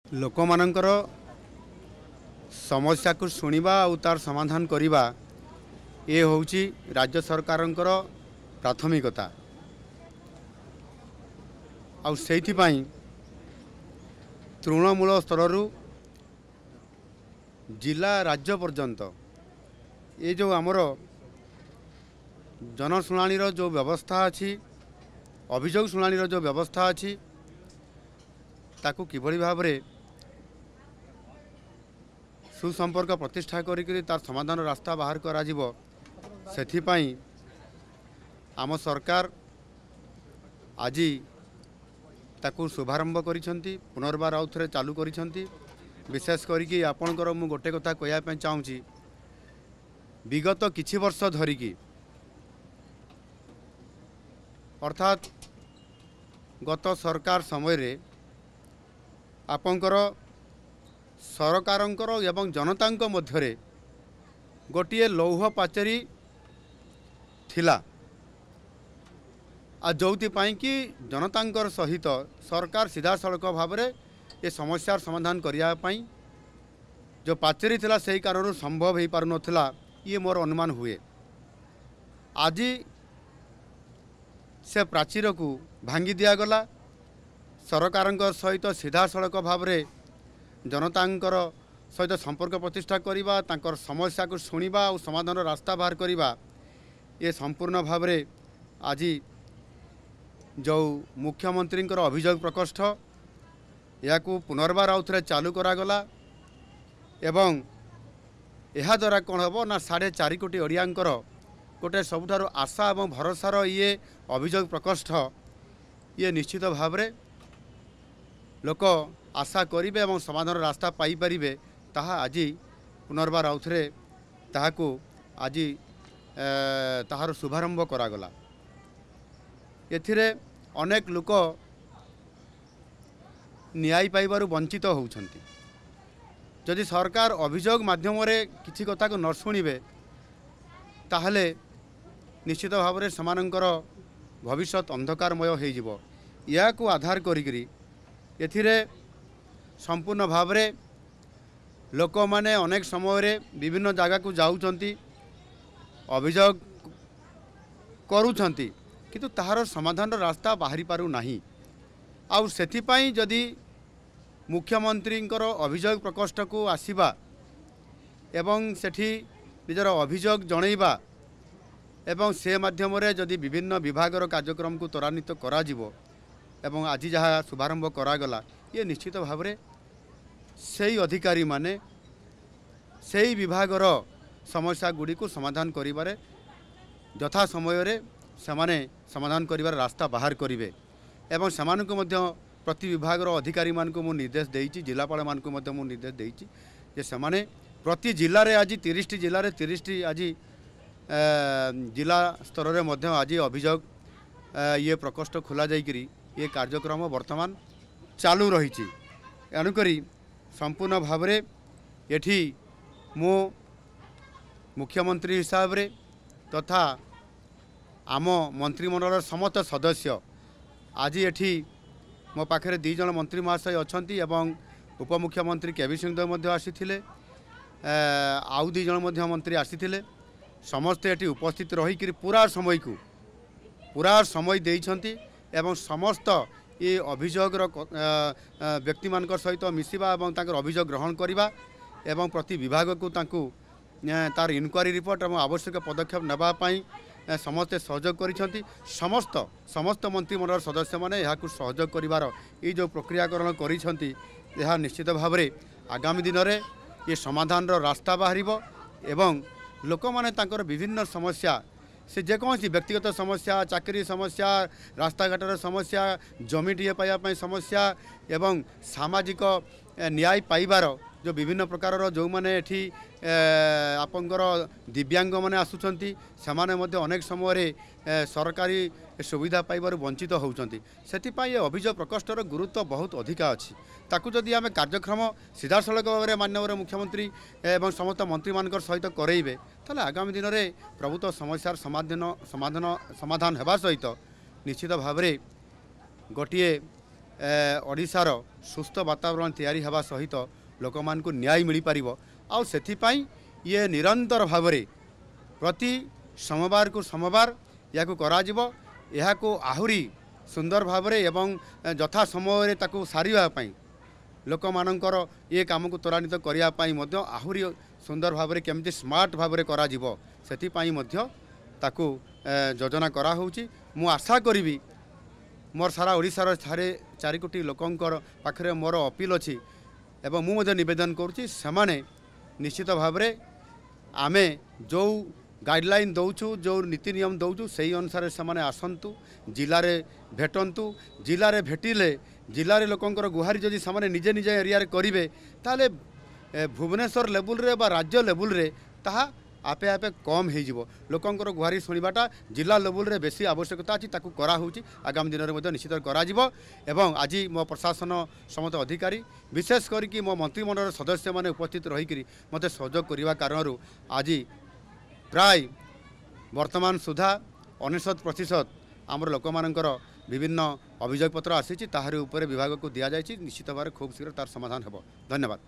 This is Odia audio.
ଲୋକମାନଙ୍କର ସମସ୍ୟାକୁ ଶୁଣିବା ଆଉ ତାର ସମାଧାନ କରିବା ଏ ହେଉଛି ରାଜ୍ୟ ସରକାରଙ୍କର ପ୍ରାଥମିକତା। ଆଉ ସେଇଥିପାଇଁ ତୃଣମୂଳ ସ୍ତରରୁ ଜିଲ୍ଲା ରାଜ୍ୟ ପର୍ଯ୍ୟନ୍ତ ଏ ଯେଉଁ ଆମର ଜନଶୁଣାଣିର ଯେଉଁ ବ୍ୟବସ୍ଥା ଅଛି, ଅଭିଯୋଗ ଶୁଣାଣିର ଯେଉଁ ବ୍ୟବସ୍ଥା ଅଛି, ତାକୁ କିଭଳି ଭାବରେ ସୁସମ୍ପର୍କ ପ୍ରତିଷ୍ଠା କରିକି ତାର ସମାଧାନ ରାସ୍ତା ବାହାର କରାଯିବ, ସେଥିପାଇଁ ଆମ ସରକାର ଆଜି ତାକୁ ଶୁଭାରମ୍ଭ କରିଛନ୍ତି, ପୁନର୍ବାର ଆଉ ଥରେ ଚାଲୁ କରିଛନ୍ତି। ବିଶେଷ କରିକି ଆପଣଙ୍କର ମୁଁ ଗୋଟେ କଥା କହିବା ପାଇଁ ଚାହୁଁଛି, ବିଗତ କିଛି ବର୍ଷ ଧରିକି ଅର୍ଥାତ୍ ଗତ ସରକାର ସମୟରେ ଆପଣଙ୍କର ସରକାରଙ୍କର ଏବଂ ଜନତାଙ୍କ ମଧ୍ୟରେ ଗୋଟିଏ ଲୌହ ପାଚେରୀ ଥିଲା। ଆଉ ଯେଉଁଥିପାଇଁ କି ଜନତାଙ୍କର ସହିତ ସରକାର ସିଧାସଳଖ ଭାବରେ ଏ ସମସ୍ୟାର ସମାଧାନ କରିବା ପାଇଁ ଯେଉଁ ପାଚେରୀ ଥିଲା ସେହି କାରଣରୁ ସମ୍ଭବ ହୋଇପାରୁନଥିଲା, ଇଏ ମୋର ଅନୁମାନ ହୁଏ। ଆଜି ସେ ପ୍ରାଚୀରକୁ ଭାଙ୍ଗି ଦିଆଗଲା। ସରକାରଙ୍କ ସହିତ ସିଧାସଳଖ ଭାବରେ ଜନତାଙ୍କର ସହିତ ସମ୍ପର୍କ ପ୍ରତିଷ୍ଠା କରିବା, ତାଙ୍କର ସମସ୍ୟାକୁ ଶୁଣିବା ଆଉ ସମାଧାନର ରାସ୍ତା ବାହାର କରିବା, ଏ ସମ୍ପୂର୍ଣ୍ଣ ଭାବରେ ଆଜି ଯେଉଁ ମୁଖ୍ୟମନ୍ତ୍ରୀଙ୍କର ଅଭିଯୋଗ ପ୍ରକୋଷ୍ଠ ଏହାକୁ ପୁନର୍ବାର ଆଉ ଥରେ ଚାଲୁ କରାଗଲା। ଏବଂ ଏହାଦ୍ୱାରା କ'ଣ ହେବ ନା 4.5 କୋଟି ଓଡ଼ିଆଙ୍କର ଗୋଟେ ସବୁଠାରୁ ଆଶା ଏବଂ ଭରସାର ଇଏ ଅଭିଯୋଗ ପ୍ରକୋଷ୍ଠ, ଇଏ ନିଶ୍ଚିତ ଭାବରେ ଲୋକ ଆଶା କରିବେ ଏବଂ ସମାଧାନର ରାସ୍ତା ପାଇପାରିବେ। ତାହା ଆଜି ପୁନର୍ବାର ଆଉ ଥରେ ତାହାକୁ ଆଜି ତାହାର ଶୁଭାରମ୍ଭ କରାଗଲା। ଏଥିରେ ଅନେକ ଲୋକ ନ୍ୟାୟ ପାଇବାରୁ ବଞ୍ଚିତ ହେଉଛନ୍ତି। ଯଦି ସରକାର ଅଭିଯୋଗ ମାଧ୍ୟମରେ କିଛି କଥାକୁ ନ ଶୁଣିବେ, ତାହେଲେ ନିଶ୍ଚିତ ଭାବରେ ସେମାନଙ୍କର ଭବିଷ୍ୟତ ଅନ୍ଧକାରମୟ ହୋଇଯିବ। ଏହାକୁ ଆଧାର କରିକିରି ଏଥିରେ ସମ୍ପୂର୍ଣ୍ଣ ଭାବରେ ଲୋକମାନେ ଅନେକ ସମୟରେ ବିଭିନ୍ନ ଜାଗାକୁ ଯାଉଛନ୍ତି, ଅଭିଯୋଗ କରୁଛନ୍ତି, କିନ୍ତୁ ତାହାର ସମାଧାନର ରାସ୍ତା ବାହାରି ପାରୁନାହିଁ। ଆଉ ସେଥିପାଇଁ ଯଦି ମୁଖ୍ୟମନ୍ତ୍ରୀଙ୍କର ଅଭିଯୋଗ ପ୍ରକୋଷ୍ଠକୁ ଆସିବା ଏବଂ ସେଠି ନିଜର ଅଭିଯୋଗ ଜଣାଇବା ଏବଂ ସେ ମାଧ୍ୟମରେ ଯଦି ବିଭିନ୍ନ ବିଭାଗର କାର୍ଯ୍ୟକ୍ରମକୁ ତ୍ୱରାନ୍ୱିତ କରାଯିବ ଏବଂ ଆଜି ଯାହା ଶୁଭାରମ୍ଭ କରାଗଲା, ଇଏ ନିଶ୍ଚିତ ଭାବରେ ସେହି ଅଧିକାରୀମାନେ ସେହି ବିଭାଗର ସମସ୍ୟାଗୁଡ଼ିକୁ ସମାଧାନ କରିବାରେ ଯଥା ସମୟରେ ସେମାନେ ସମାଧାନ କରିବାର ରାସ୍ତା ବାହାର କରିବେ। ଏବଂ ସେମାନଙ୍କୁ ମଧ୍ୟ ପ୍ରତି ବିଭାଗର ଅଧିକାରୀମାନଙ୍କୁ ମୁଁ ନିର୍ଦ୍ଦେଶ ଦେଇଛି, ଜିଲ୍ଲାପାଳମାନଙ୍କୁ ମଧ୍ୟ ମୁଁ ନିର୍ଦ୍ଦେଶ ଦେଇଛି ଯେ ସେମାନେ ପ୍ରତି ଜିଲ୍ଲାରେ ଆଜି 30ଟି ଜିଲ୍ଲାରେ 30ଟି ଆଜି ଜିଲ୍ଲା ସ୍ତରରେ ମଧ୍ୟ ଆଜି ଅଭିଯୋଗ ଇଏ ପ୍ରକୋଷ୍ଠ ଖୋଲାଯାଇକରି ଏ କାର୍ଯ୍ୟକ୍ରମ ବର୍ତ୍ତମାନ ଚାଲୁ ରହିଛି। ଏଣୁକରି ସମ୍ପୂର୍ଣ୍ଣ ଭାବରେ ଏଠି ମୁଁ ମୁଖ୍ୟମନ୍ତ୍ରୀ ହିସାବରେ ତଥା ଆମ ମନ୍ତ୍ରିମଣ୍ଡଳର ସମସ୍ତ ସଦସ୍ୟ ଆଜି ଏଠି ମୋ ପାଖରେ 2 ଜଣ ମନ୍ତ୍ରୀ ମହାଶୟ ଅଛନ୍ତି ଏବଂ ଉପମୁଖ୍ୟମନ୍ତ୍ରୀ କେବି ସିଂହଦେଓ ମଧ୍ୟ ଆସିଥିଲେ, ଆଉ 2 ଜଣ ମଧ୍ୟ ମନ୍ତ୍ରୀ ଆସିଥିଲେ। ସମସ୍ତେ ଏଠି ଉପସ୍ଥିତ ରହିକରି ପୁରା ସମୟ ଦେଇଛନ୍ତି ଏବଂ ସମସ୍ତ ଏ ଅଭିଯୋଗର ବ୍ୟକ୍ତିମାନଙ୍କ ସହିତ ମିଶିବା ଏବଂ ତାଙ୍କର ଅଭିଯୋଗ ଗ୍ରହଣ କରିବା ଏବଂ ପ୍ରତି ବିଭାଗକୁ ତାଙ୍କୁ ତାର ଇନକ୍ୱାରି ରିପୋର୍ଟ ଏବଂ ଆବଶ୍ୟକ ପଦକ୍ଷେପ ନେବା ପାଇଁ ସମସ୍ତେ ସହଯୋଗ କରିଛନ୍ତି। ସମସ୍ତ ମନ୍ତ୍ରିମଣ୍ଡଳର ସଦସ୍ୟମାନେ ଏହାକୁ ସହଯୋଗ କରିବାର ଏଇ ଯେଉଁ ପ୍ରକ୍ରିୟାକରଣ କରିଛନ୍ତି, ଏହା ନିଶ୍ଚିତ ଭାବରେ ଆଗାମୀ ଦିନରେ ଏ ସମାଧାନର ରାସ୍ତା ବାହାରିବ ଏବଂ ଲୋକମାନେ ତାଙ୍କର ବିଭିନ୍ନ ସମସ୍ୟା, ସେ ଯେକୌଣସି ବ୍ୟକ୍ତିଗତ ସମସ୍ୟା, ଚାକିରି ସମସ୍ୟା, ରାସ୍ତାଘାଟର ସମସ୍ୟା, ଜମିଟିଏ ପାଇବା ପାଇଁ ସମସ୍ୟା ଏବଂ ସାମାଜିକ ନ୍ୟାୟ ପାଇବାର ଯେଉଁ ବିଭିନ୍ନ ପ୍ରକାରର ଯେଉଁମାନେ ଏଠି ଆପଣଙ୍କର ଦିବ୍ୟାଙ୍ଗମାନେ ଆସୁଛନ୍ତି, ସେମାନେ ମଧ୍ୟ ଅନେକ ସମୟରେ ସରକାରୀ ସୁବିଧା ପାଇବାରୁ ବଞ୍ଚିତ ହେଉଛନ୍ତି। ସେଥିପାଇଁ ଏ ଅଭିଯୋଗ ପ୍ରକୋଷ୍ଠର ଗୁରୁତ୍ୱ ବହୁତ ଅଧିକା ଅଛି। ତାକୁ ଯଦି ଆମେ କାର୍ଯ୍ୟକ୍ରମ ସିଧାସଳଖ ଭାବରେ ମାନ୍ୟବର ମୁଖ୍ୟମନ୍ତ୍ରୀ ଏବଂ ସମସ୍ତ ମନ୍ତ୍ରୀମାନଙ୍କର ସହିତ କରେଇବେ, ତାହେଲେ ଆଗାମୀ ଦିନରେ ପ୍ରଭୁତ ସମସ୍ୟାର ସମାଧାନ ହେବା ସହିତ ନିଶ୍ଚିତ ଭାବରେ ଗୋଟିଏ ओडिशार सुस्थ वातावरण तैयारी हवा सहित लोक मान को न्याय मिल पार आउ से ये निरंतर भाव में प्रति सोमवार को सोमवार या को आहुरी सुंदर भाव में एवं यथा समय ताकू सारिबा लोक मानकर ये काम को त्वरान्वित करने आहुरी सुंदर भाव में केमती स्मार्ट भाव में करा ताकू योजना करा होउची मु आशा करी मोर सारा ओडिशार सारे 4 कोटी लोकंकर पाखरे मोर अपील अच्छी एवं मुझे निवेदन करुच्ची से निश्चित भाव में आमे जो गाइडलाइन दौचु जो नीति नियम दौचु से अनुसार से आसतु जिले में भेटंतु जिले में भेटिले जिले लोकंकर गुहारी जदि से निजे निजे एरिया करेंगे ताले भुवनेश्वर लेवल रे बा राज्य लेवल रे ताहा आपे आपे कम हो लोकंकर गुहारी शुणवाटा जिला लेवल रे बेसी आवश्यकता अच्छी ताकू करा होउची आगामी दिन में निश्चित करा एवं आज मो प्रशासन समस्त अधिकारी विशेष करके मो मंत्रिमंडल सदस्य माने उपस्थित रही मत सहयोग करने कारण आज प्राय वर्तमान सुधा 99% आमर लोक मानकर विभिन्न अभियोग पत्र आसी ताहारी उपरे विभाग को दि जाए निश्चित भाव खूब शीघ्र तार समाधान हो। धन्यवाद।